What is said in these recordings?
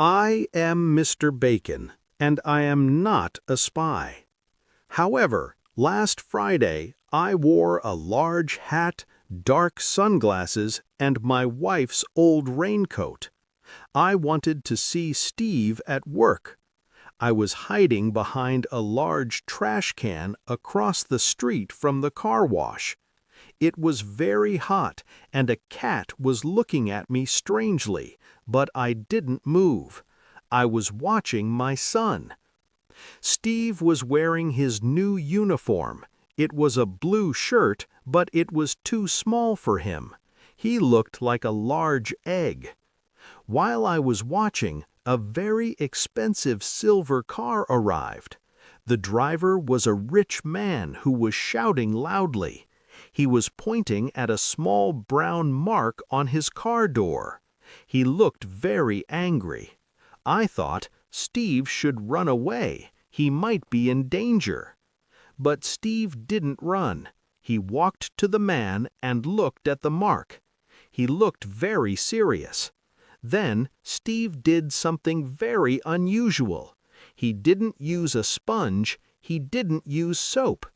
I am Mr. Bacon, and I am not a spy. However, last Friday I wore a large hat, dark sunglasses, and my wife's old raincoat. I wanted to see Steve at work. I was hiding behind a large trash can across the street from the car wash. It was very hot, and a cat was looking at me strangely, but I didn't move. I was watching my son. Steve was wearing his new uniform. It was a blue shirt, but it was too small for him. He looked like a large egg. While I was watching, a very expensive silver car arrived. The driver was a rich man who was shouting loudly. He was pointing at a small brown mark on his car door. He looked very angry. I thought Steve should run away. He might be in danger. But Steve didn't run. He walked to the man and looked at the mark. He looked very serious. Then Steve did something very unusual. He didn't use a sponge. He didn't use soap.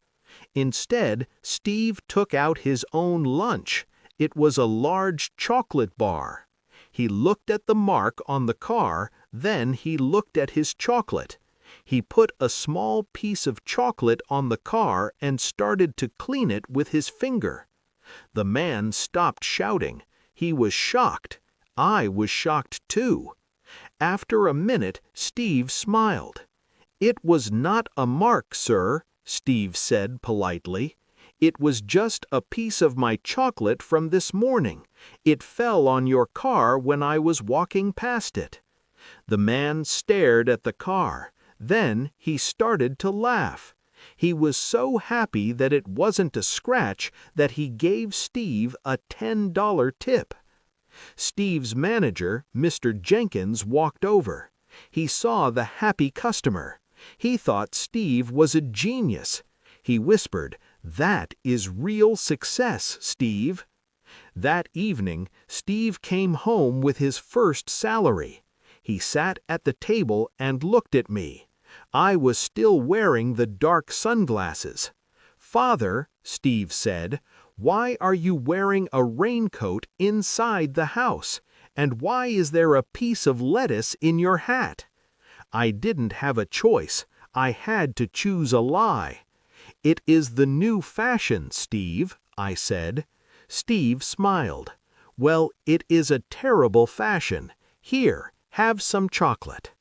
Instead, Steve took out his own lunch. It was a large chocolate bar. He looked at the mark on the car, then he looked at his chocolate. He put a small piece of chocolate on the car and started to clean it with his finger. The man stopped shouting. He was shocked. I was shocked too. After a minute, Steve smiled. "It was not a mark, sir," Steve said politely. "It was just a piece of my chocolate from this morning. It fell on your car when I was walking past it." The man stared at the car. Then he started to laugh. He was so happy that it wasn't a scratch that he gave Steve a $10 tip. Steve's manager, Mr. Jenkins, walked over. He saw the happy customer. He thought Steve was a genius. He whispered, "That is real success, Steve." That evening, Steve came home with his first salary. He sat at the table and looked at me. I was still wearing the dark sunglasses. "Father," Steve said, "why are you wearing a raincoat inside the house? And why is there a piece of lettuce in your hat?" I didn't have a choice. I had to choose a lie. "It is the new fashion, Steve," I said. Steve smiled. "Well, it is a terrible fashion. Here, have some chocolate."